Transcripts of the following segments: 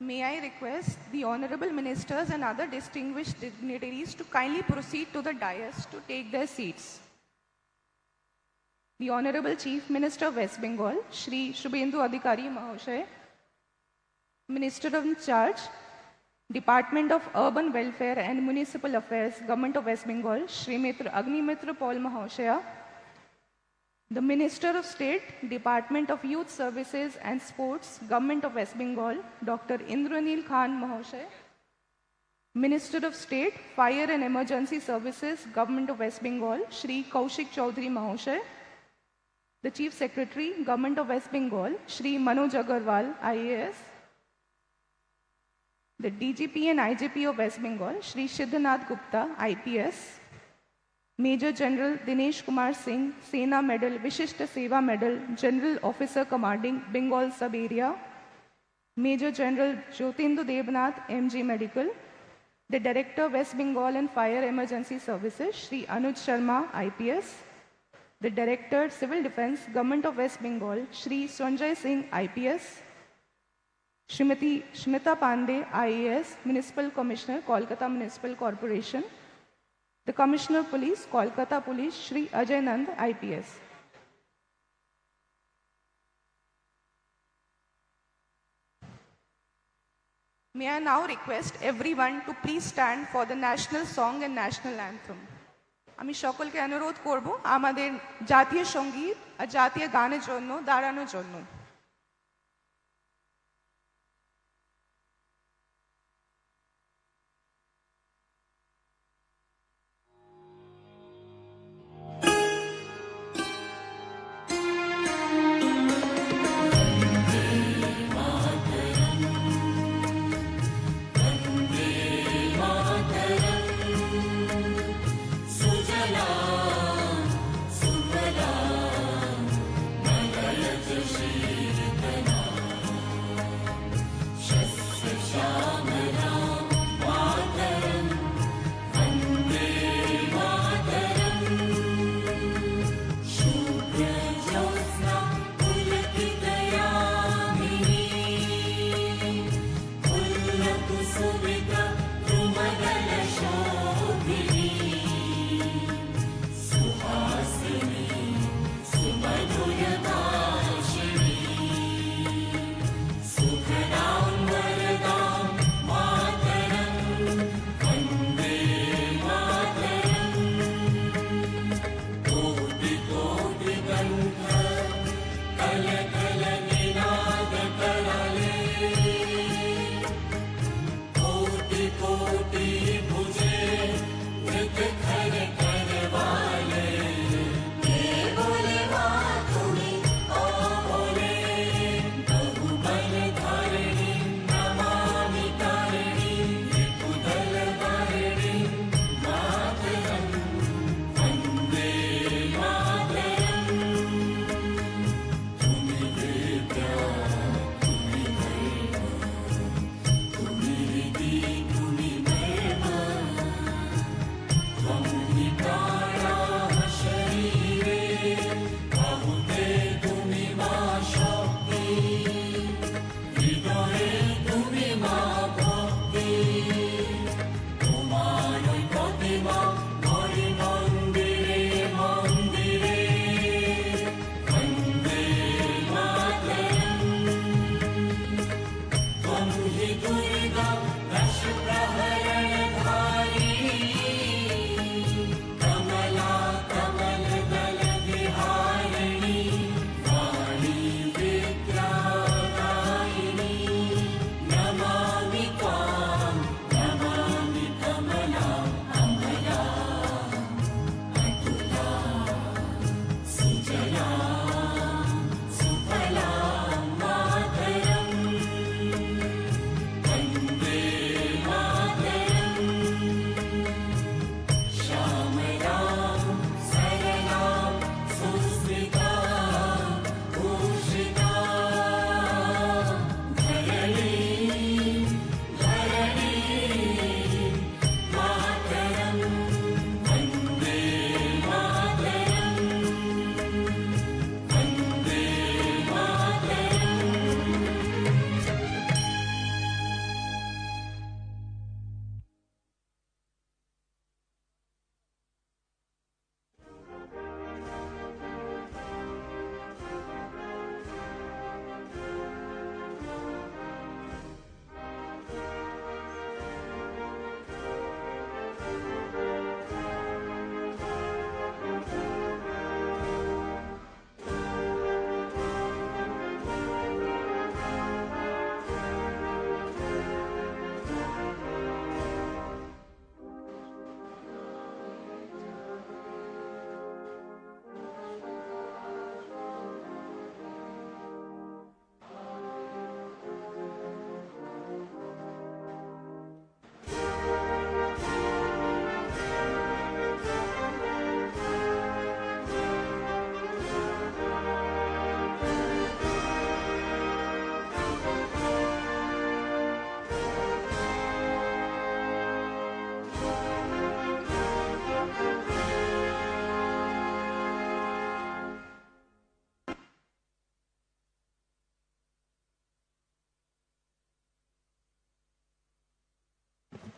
May I request the honorable ministers and other distinguished dignitaries to kindly proceed to the dais to take their seats. The Honorable Chief Minister of West Bengal, Shri Shubhendu Adhikari Mahoshay, Minister in charge, Department of Urban Welfare and Municipal Affairs, Government of West Bengal, Shri Agnimitra Paul Mahoshaya, the Minister of State, Department of Youth Services and Sports, Government of West Bengal, Dr. Indranil Khan Mahoshay, Minister of State, Fire and Emergency Services, Government of West Bengal, Shri Kaushik Chaudhary Mahoshay, the Chief Secretary, Government of West Bengal, Shri Manoj Agarwal, IAS, the DGP and IGP of West Bengal, Shri Siddhanath Gupta, IPS, Major General Dinesh Kumar Singh, Sena Medal, Vishishta Seva Medal, General Officer Commanding Bengal Sub-Area, Major General Jyotindu Devnath, MG Medical, the Director West Bengal and Fire Emergency Services, Shri Anuj Sharma, IPS, the Director Civil Defence, Government of West Bengal, Shri Sanjay Singh, IPS, Srimati Shmita Pandey, IAS, Municipal Commissioner, Kolkata Municipal Corporation, the Commissioner of Police, Kolkata Police, Shri Ajay Nand, IPS. May I now request everyone to please stand for the national song and national anthem. আমি সকলকে অনুরোধ করব আমাদের জাতীয় সঙ্গীত আর জাতীয় গানের জন্য দাঁড়ানোর জন্য। She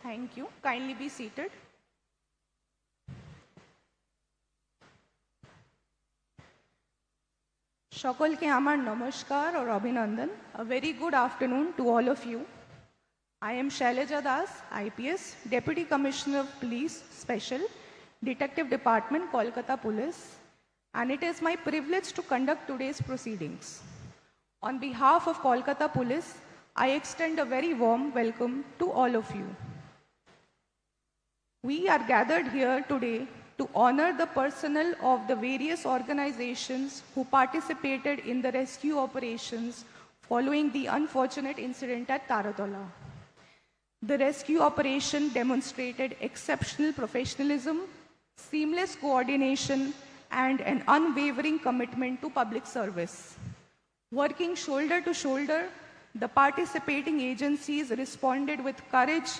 Thank you. Kindly be seated. সকলকে আমার নমস্কার or অভিনন্দন. A very good afternoon to all of you. I am Shailaja Das, IPS, Deputy Commissioner of Police, Special, Detective Department, Kolkata Police, and it is my privilege to conduct today's proceedings. On behalf of Kolkata Police, I extend a very warm welcome to all of you. We are gathered here today to honor the personnel of the various organizations who participated in the rescue operations following the unfortunate incident at Taratola. The rescue operation demonstrated exceptional professionalism, seamless coordination, and an unwavering commitment to public service. Working shoulder to shoulder, the participating agencies responded with courage,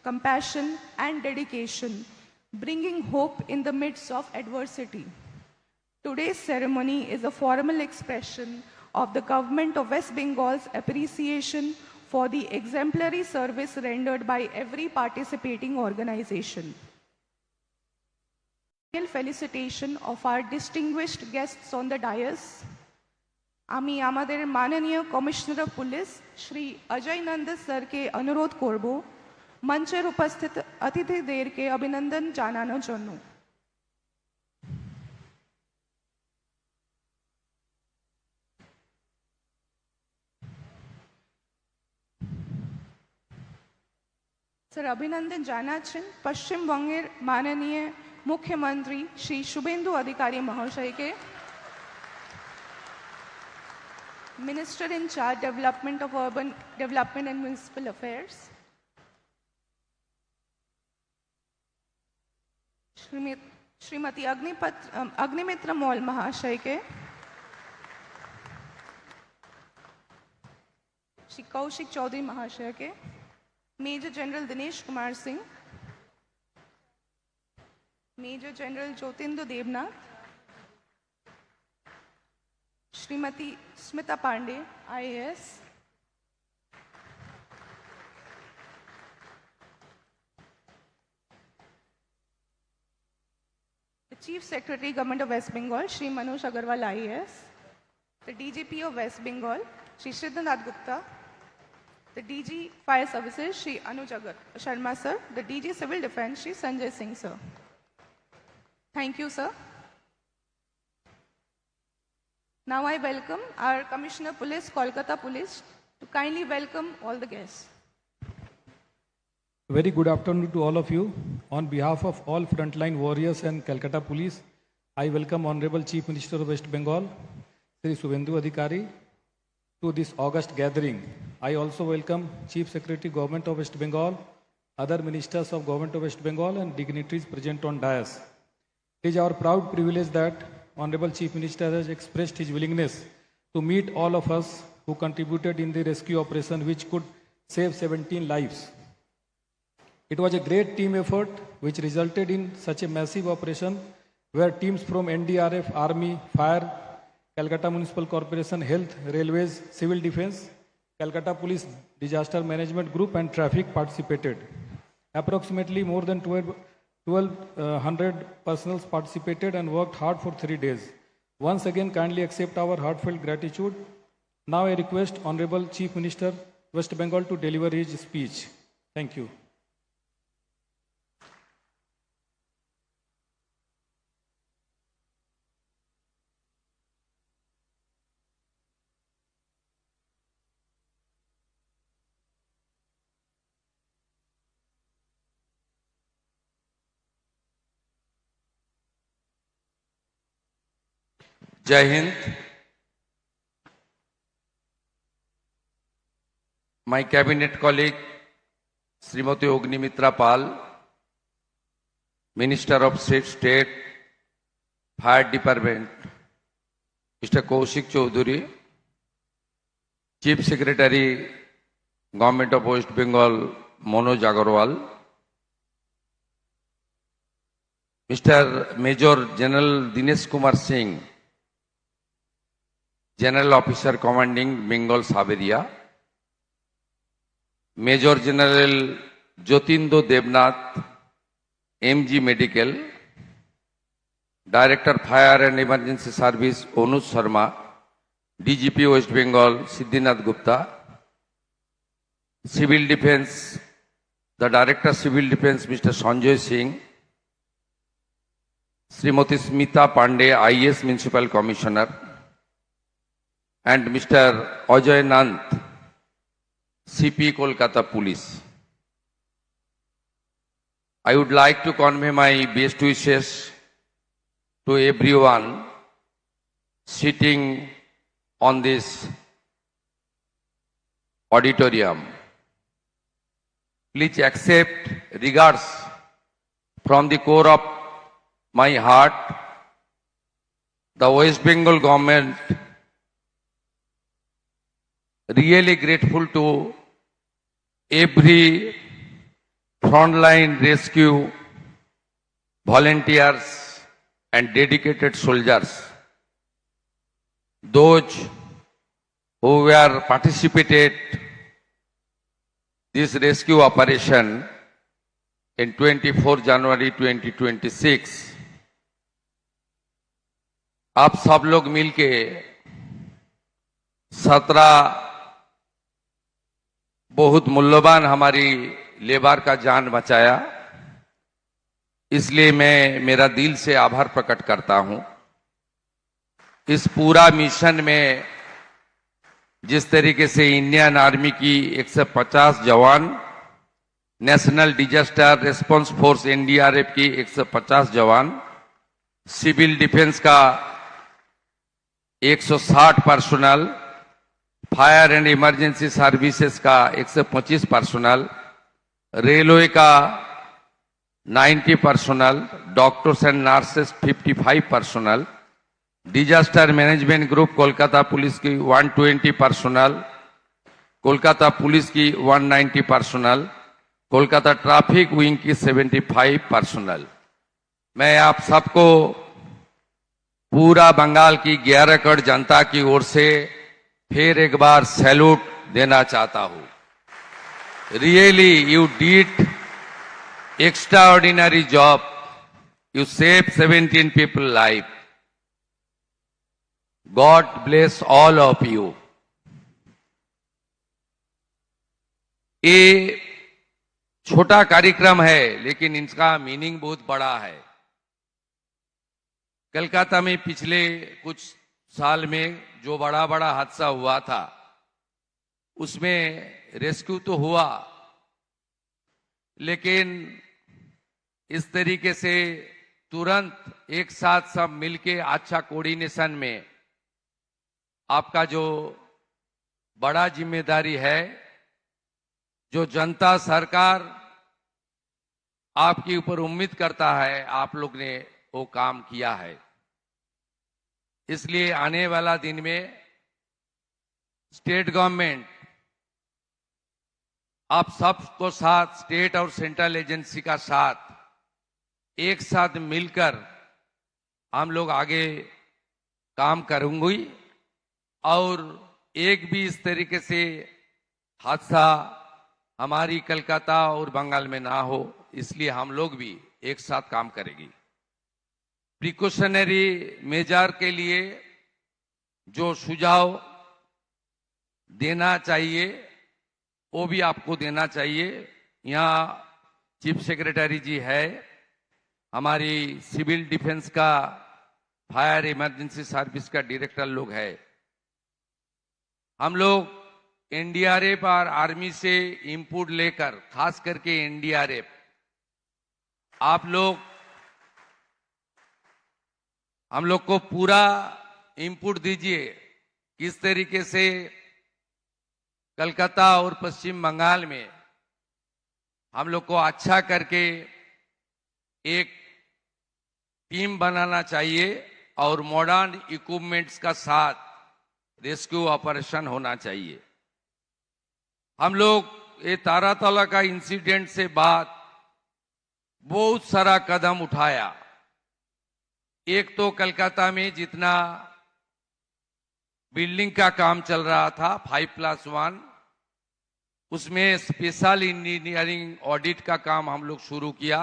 compassion, and dedication, bringing hope in the midst of adversity. Today's ceremony is a formal expression of the Government of West Bengal's appreciation for the exemplary service rendered by every participating organization. Felicitation of our distinguished guests on the dais. আমি আমাদের মাননীয় commissioner of police Shri Ajay Nanda স্যারকে অনুরোধ করব মঞ্চের উপস্থিত অতিথিদেরকে অভিনন্দন জানানোর জন্য। স্যার অভিনন্দন জানাচ্ছেন পশ্চিমবঙ্গের মাননীয় মুখ্যমন্ত্রী শ্রী শুভেন্দু অধিকারী মহাশয়কে, Minister in charge Development of Urban Development and Municipal Affairs, Shrimati Agnimitra मौल महाशय के, श्री कौशिक चौधरी महाशय के, Major General Dinesh Kumar Singh, Major General Jyotindu Debnath, Shrimati Smita Pandey IAS, the Chief Secretary Government of West Bengal Shri Manoj Agarwal IAS, the DGP of West Bengal Shri Siddhanath Gupta, the DG Fire Services Shri Anuj Sharma sir, the DG Civil Defence Shri Sanjay Singh sir. Thank you sir. Now I welcome our Commissioner Police, Kolkata Police, to kindly welcome all the guests. Very good afternoon to all of you. On behalf of all frontline warriors and Calcutta Police, I welcome Honorable Chief Minister of West Bengal, Sri Subhendu Adhikari, to this August gathering. I also welcome Chief Secretary Government of West Bengal, other ministers of Government of West Bengal and dignitaries present on dais. It is our proud privilege that Honorable Chief Minister has expressed his willingness to meet all of us who contributed in the rescue operation which could save 17 lives. It was a great team effort which resulted in such a massive operation where teams from NDRF, Army, Fire, Calcutta Municipal Corporation, Health, Railways, Civil Defence, Calcutta Police Disaster Management Group and Traffic participated. Approximately more than 1,200 personnel participated and worked hard for 3 days. Once again, kindly accept our heartfelt gratitude. Now I request Honorable Chief Minister, West Bengal to deliver his speech. Thank you. Jai Hind. My cabinet colleague Srimati Ognimitra Pal, Minister of State, Fire Department, Mr. Kaushik Chaudhary, Chief Secretary, Government of West Bengal, Manoj Agarwal, Mr. Major General Dinesh Kumar Singh, General Officer Commanding Bengal Sub Area, Major General Jyotindu Debnath, MG medical, director fire and emergency service Anuj Sharma, DGP West Bengal Siddhinath Gupta, civil defence the director civil defence Mister Sanjay Singh, Shrimati Smita Pandey IAS municipal commissioner, and Mr. Ajay Nant, CP Kolkata Police. I would like to convey my best wishes to everyone sitting on this auditorium. Please accept regards from the core of my heart. The West Bengal government really grateful to every frontline rescue volunteers and dedicated soldiers, those who were participated this rescue operation in 24 January 2026. आप सब लोग मिलके 17 बहुत मूल्यवान हमारी labour का जान बचाया, इसलिए मैं मेरा दिल से आभार प्रकट करता हूं। इस पूरा मिशन में जिस तरीके से इंडियन आर्मी की 150 जवान, national disaster response force NDRF की 150 जवान, सिविल डिफेंस का 160 personal, fire and emergency services का 125 पर्सनल, रेलवे का 90 personal, doctors and nurses 55 personal, disaster management group Kolkata police की 120 पर्सनल, कोलकाता पुलिस की 190 पर्सनल, कोलकाता ट्रैफिक विंग की 75 पर्सनल। मैं आप सबको पूरा बंगाल की 11 करोड़ जनता की ओर से फिर एक बार सैल्यूट देना चाहता हूं। Really you did extraordinary job, you save 17 people life. God bless all of you. ये छोटा कार्यक्रम है लेकिन इसका मीनिंग बहुत बड़ा है। कलकत्ता में पिछले कुछ साल में जो बड़ा बड़ा हादसा हुआ था उसमें रेस्क्यू तो हुआ, लेकिन इस तरीके से तुरंत एक साथ सब मिलके अच्छा कोऑर्डिनेशन में आपका जो बड़ा जिम्मेदारी है, जो जनता सरकार आपके ऊपर उम्मीद करता है, आप लोग ने वो काम किया है। इसलिए आने वाला दिन में स्टेट गवर्नमेंट आप सबको साथ, स्टेट और सेंट्रल एजेंसी का साथ एक साथ मिलकर हम लोग आगे काम करेंगे और एक भी इस तरीके से हादसा हमारी कलकत्ता और बंगाल में ना हो, इसलिए हम लोग भी एक साथ काम करेंगे। प्रिकॉशनरी मेजर के लिए जो सुझाव देना चाहिए वो भी आपको देना चाहिए। यहाँ चीफ सेक्रेटरी जी है, हमारी सिविल डिफेंस का, फायर इमरजेंसी सर्विस का डायरेक्टर लोग है। हम लोग NDRF और आर्मी से इनपुट लेकर, खास करके NDRF, आप लोग हम लोग को पूरा इनपुट दीजिए किस तरीके से कलकत्ता और पश्चिम बंगाल में हम लोग को अच्छा करके एक टीम बनाना चाहिए और मॉडर्न इक्विपमेंट्स का साथ रेस्क्यू ऑपरेशन होना चाहिए। हम लोग ये तारातला का इंसिडेंट से बाद बहुत सारा कदम उठाया। एक तो कलकत्ता में जितना बिल्डिंग का काम चल रहा था 5+1, उसमें स्पेशल इंजीनियरिंग ऑडिट का काम हम लोग शुरू किया।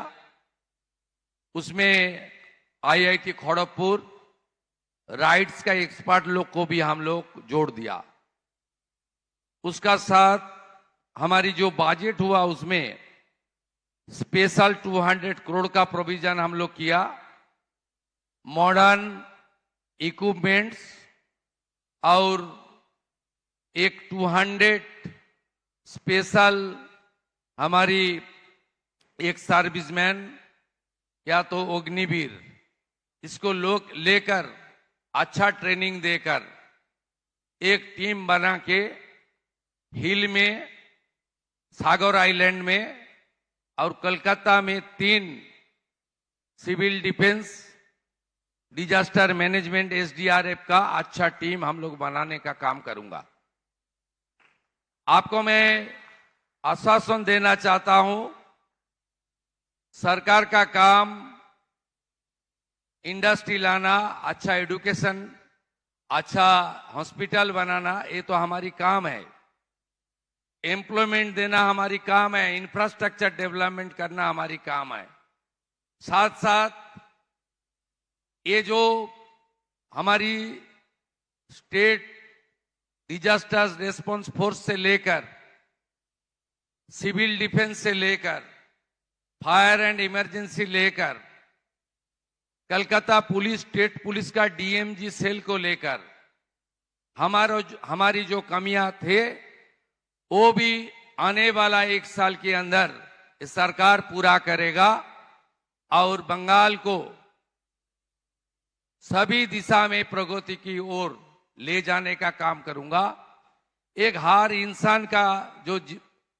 उसमें आईआईटी खड़गपुर राइट्स का एक्सपर्ट लोग को भी हम लोग जोड़ दिया। उसका साथ हमारी जो बजट हुआ उसमें स्पेशल 200 करोड़ का प्रोविजन हम लोग किया। मॉडर्न इक्विपमेंट्स और एक 200 स्पेशल हमारी एक सर्विसमैन या तो अग्निवीर, इसको लोग लेकर अच्छा ट्रेनिंग देकर एक टीम बना के हिल में, सागर आइलैंड में और कलकत्ता में 3 civil defence disaster management SDRF का अच्छा टीम हम लोग बनाने का काम करूंगा। आपको मैं आश्वासन देना चाहता हूं, सरकार का काम इंडस्ट्री लाना, अच्छा एजुकेशन, अच्छा हॉस्पिटल बनाना, ये तो हमारी काम है। एम्प्लॉयमेंट देना हमारी काम है। इंफ्रास्ट्रक्चर डेवलपमेंट करना हमारी काम है। साथ साथ ये जो हमारी स्टेट डिजास्टर रेस्पॉन्स फोर्स से लेकर सिविल डिफेंस से लेकर फायर एंड इमरजेंसी लेकर कलकत्ता पुलिस, स्टेट पुलिस का डीएमजी सेल को लेकर हमारी जो कमियां थे वो भी आने वाला 1 साल के अंदर सरकार पूरा करेगा और बंगाल को सभी दिशा में प्रगति की ओर ले जाने का काम करूंगा। एक हर इंसान का जो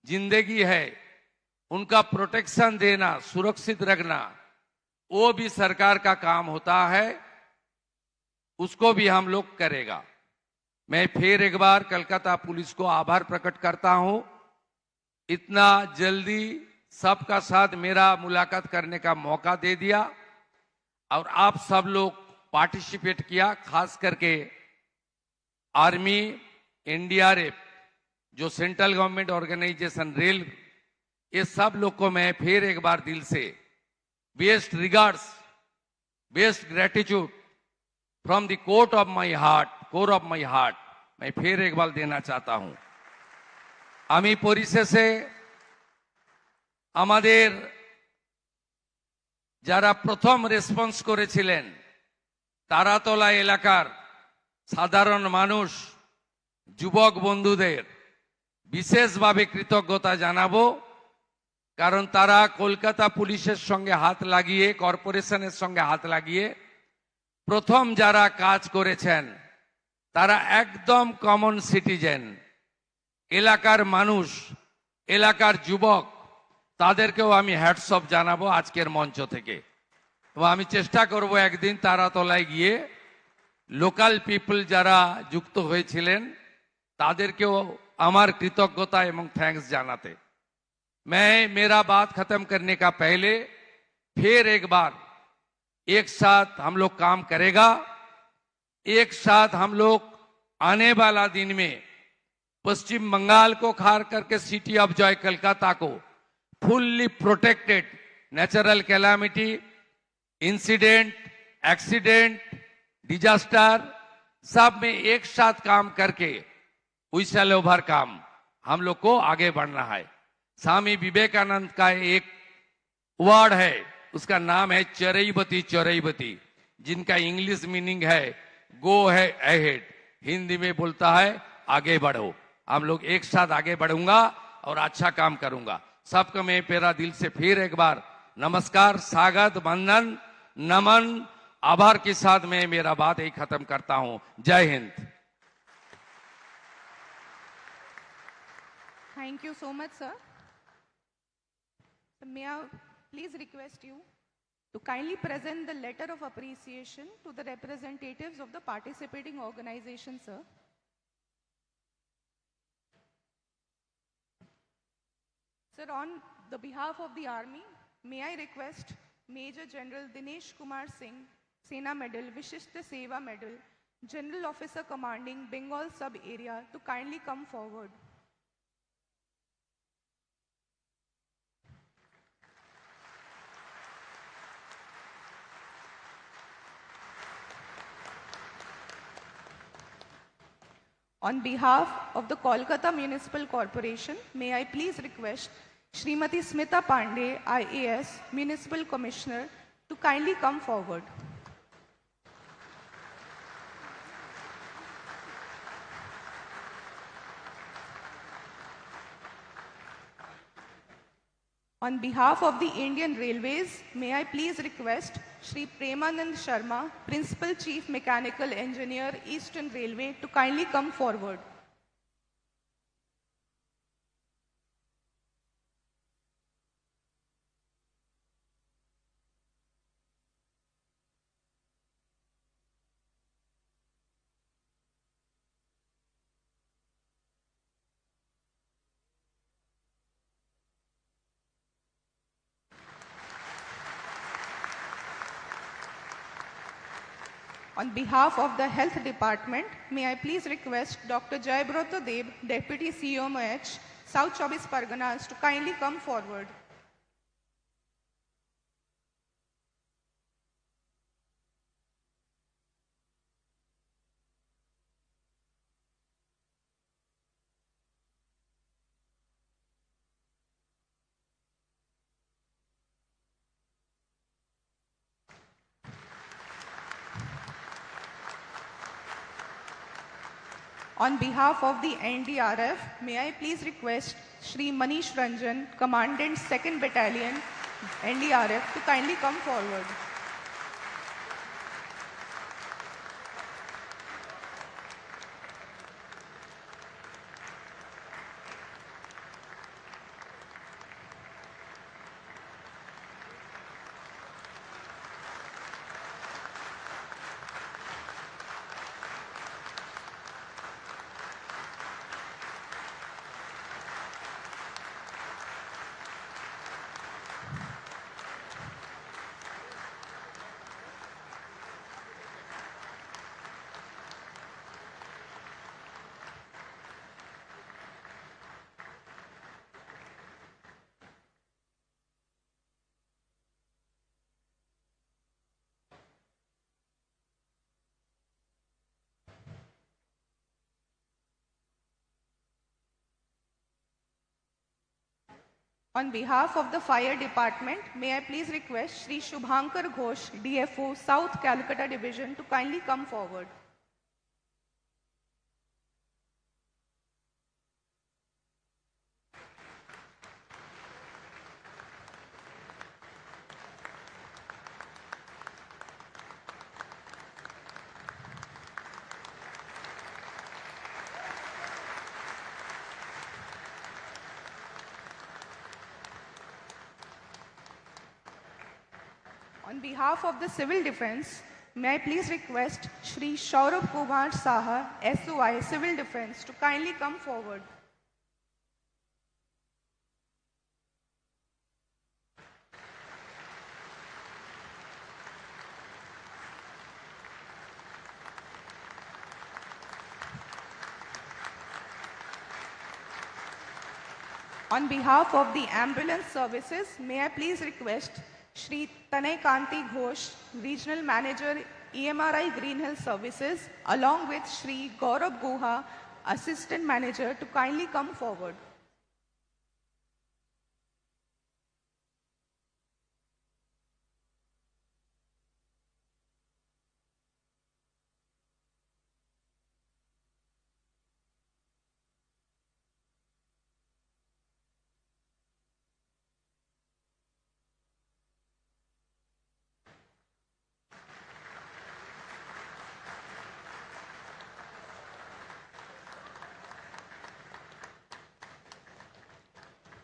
जिंदगी है उनका प्रोटेक्शन देना, सुरक्षित रखना, वो भी सरकार का काम होता है, उसको भी हम लोग करेगा। मैं फिर एक बार कलकत्ता पुलिस को आभार प्रकट करता हूं, इतना जल्दी सबका साथ मेरा मुलाकात करने का मौका दे दिया और आप सब लोग पार्टिसिपेट किया। खास करके आर्मी, एनडीआरएफ, जो सेंट्रल गवर्नमेंट ऑर्गेनाइजेशन, रेल, ये सब लोग को मैं फिर एक बार दिल से best regards, best gratitude from the core of my heart मैं फिर एक बार देना चाहता हूं। আমি পরিশেষে আমাদের যারা প্রথম রেসপন্স করেছিলেন তারাতলা এলাকার সাধারণ মানুষ, যুবক বন্ধুদের বিশেষভাবে কৃতজ্ঞতা জানাবো, কারণ তারা কলকাতা পুলিশের সঙ্গে হাত লাগিয়ে, কর্পোরেশনের সঙ্গে হাত লাগিয়ে প্রথম যারা কাজ করেছেন তারা একদম কমন সিটিজেন, এলাকার মানুষ, এলাকার যুবক, তাদেরকেও আমি হ্যাটস অফ জানাবো আজকের মঞ্চ থেকে। তো আমি চেষ্টা করব একদিন তারাতলায় গিয়ে লোকাল পিপল যারা যুক্ত হয়েছিলেন তাদেরকেও আমার কৃতজ্ঞতা এবং থ্যাঙ্কস জানাতে। मैं मेरा बात खत्म करने का पहले फिर एक बार एक साथ हम लोग काम करेगा, एक साथ हम लोग आने वाला दिन में पश्चिम बंगाल को खार करके सिटी ऑफ जॉय कलकत्ता को fully protected, natural calamity, incident, accident, disaster सब में एक साथ काम करके वी शैल ओवरकम हम लोग को आगे बढ़ना है। स्वामी विवेकानंद का एक वर्ड है, उसका नाम है चरैवती चरैवती, जिनका इंग्लिश मीनिंग है गो है अहेड, हिंदी में बोलता है आगे बढ़ो। हम लोग एक साथ आगे बढ़ूंगा और अच्छा काम करूंगा। सबको मैं मेरा दिल से फिर एक बार नमस्कार, स्वागत, वंदन, नमन, आभार के साथ मैं मेरा बात यही खत्म करता हूं। जय Hind. Thank you so much, sir. May I please request you to kindly present the letter of appreciation to the representatives of the participating organization, sir. Sir, on the behalf of the Army, may I request Major General Dinesh Kumar Singh, Sena Medal, Vishishta Seva Medal, General Officer Commanding Bengal Sub Area, to kindly come forward. On behalf of the Kolkata Municipal Corporation, may I please request Srimati Smita Pandey, IAS, Municipal Commissioner, to kindly come forward. On behalf of the Indian Railways, may I please request Shri Premanand Sharma, Principal Chief Mechanical Engineer, Eastern Railway, to kindly come forward. On behalf of the Health Department, may I please request Dr. Jayabroto Deb, Deputy CMOH, South Chobis Parganas, to kindly come forward. On behalf of the NDRF, may I please request Shri Manish Ranjan, Commandant 2nd Battalion, NDRF, to kindly come forward. On behalf of the Fire Department, may I please request Shri Shubhankar Ghosh, DFO, South Calcutta Division, to kindly come forward. On behalf of the Civil Defense, may I please request Shri Shaurabh Kumar Saha, SOI, Civil Defense, to kindly come forward. On behalf of the ambulance services, may I please request Shri Tanay Kanti Ghosh, Regional Manager, EMRI Green Hill Services, along with Shri Gaurav Guha, Assistant Manager, to kindly come forward.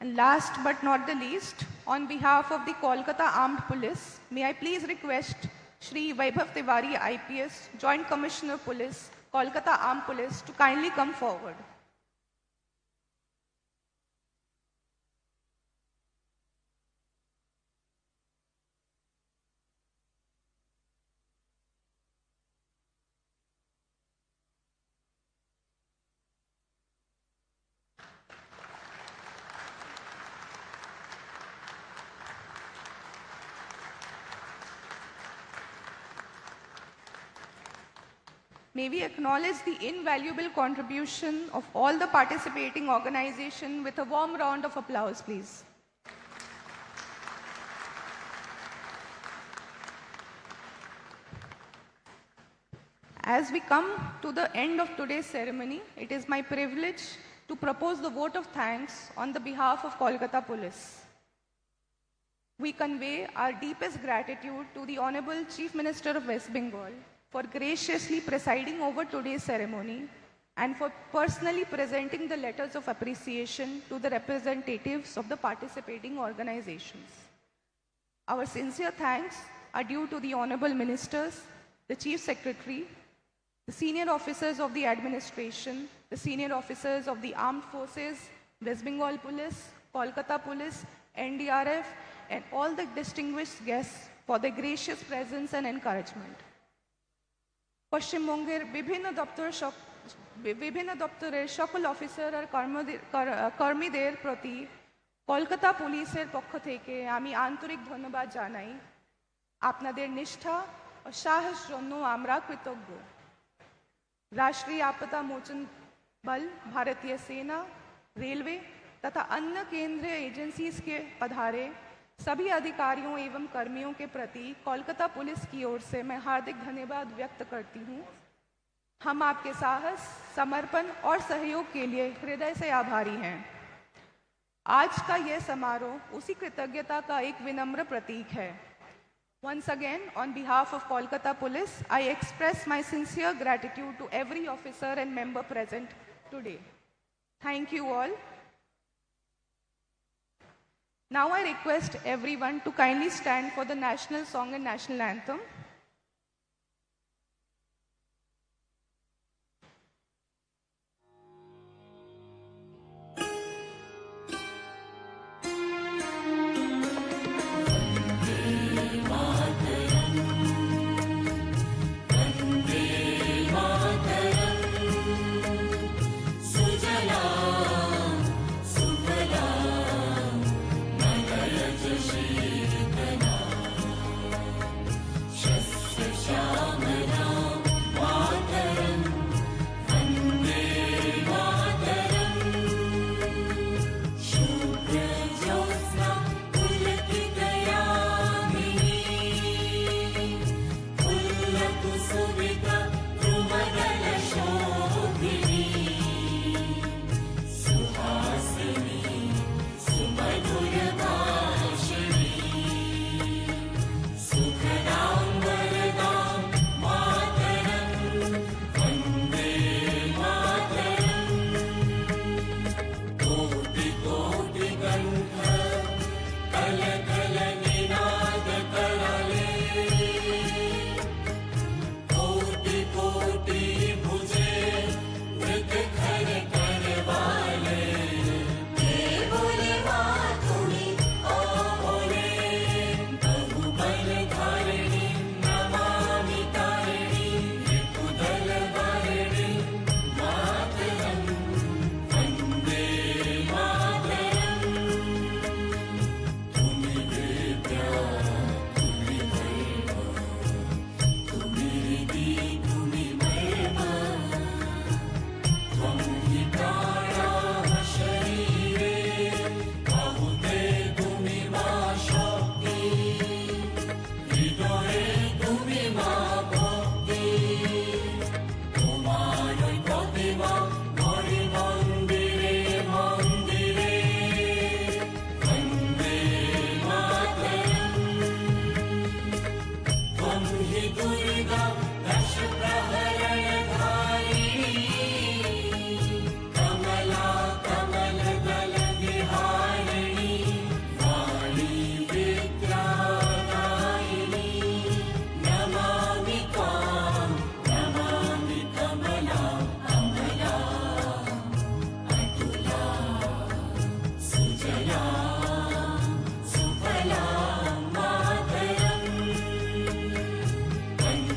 And last but not the least, on behalf of the Kolkata Armed Police, may I please request Shri Vaibhav Tiwari, IPS, Joint Commissioner Police, Kolkata Armed Police, to kindly come forward. May we acknowledge the invaluable contribution of all the participating organizations with a warm round of applause, please. As we come to the end of today's ceremony, it is my privilege to propose the vote of thanks on the behalf of Kolkata Police. We convey our deepest gratitude to the Honorable Chief Minister of West Bengal for graciously presiding over today's ceremony and for personally presenting the letters of appreciation to the representatives of the participating organizations. Our sincere thanks are due to the Honorable Ministers, the Chief Secretary, the senior officers of the administration, the senior officers of the armed forces, West Bengal Police, Kolkata Police, NDRF, and all the distinguished guests for their gracious presence and encouragement. পশ্চিমবঙ্গের বিভিন্ন দপ্তরের সকল officer আর কর্মীদের প্রতি কলকাতা পুলিশের পক্ষ থেকে আমি আন্তরিক ধন্যবাদ জানাই। আপনাদের নিষ্ঠা ও সাহস জন্য আমরা কৃতজ্ঞ। राष्ट्रीय आपदा मोचन बल, भारतीय सेना, रेलवे तथा अन्य केंद्रीय एजेंसीज के पधारे सभी अधिकारियों एवं कर्मियों के प्रति कोलकाता पुलिस की ओर से मैं हार्दिक धन्यवाद व्यक्त करती हूँ। हम आपके साहस, समर्पण और सहयोग के लिए हृदय से आभारी हैं। आज का यह समारोह उसी कृतज्ञता का एक विनम्र प्रतीक है। Once again, on behalf of Kolkata Police, I express my sincere gratitude to every officer and member present today. Thank you all. Now I request everyone to kindly stand for the national song and national anthem.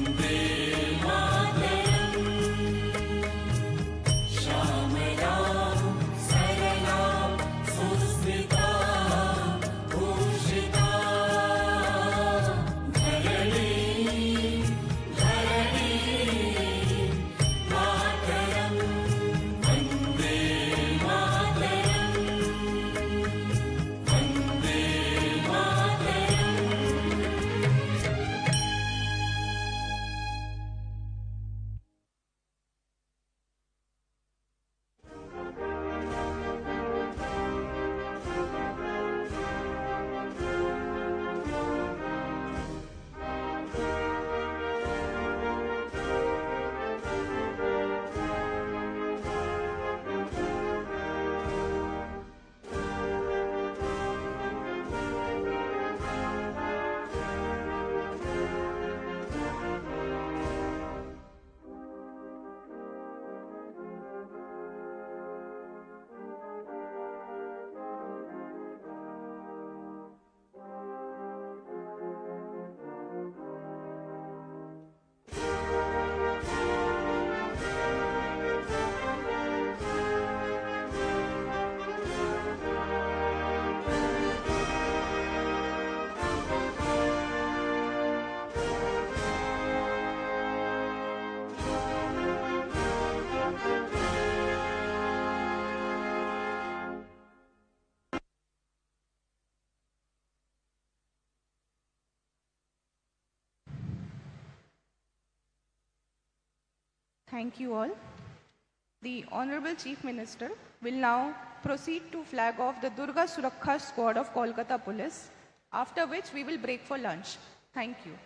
Vande Thank you all. The Honorable Chief Minister will now proceed to flag off the Durga Surakha Squad of Kolkata Police, after which we will break for lunch. Thank you.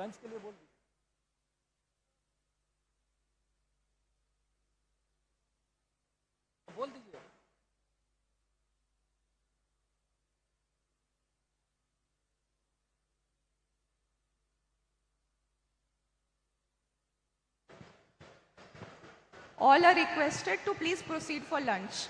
Lunch के लिए बोल दीजिए All are requested to please proceed for lunch.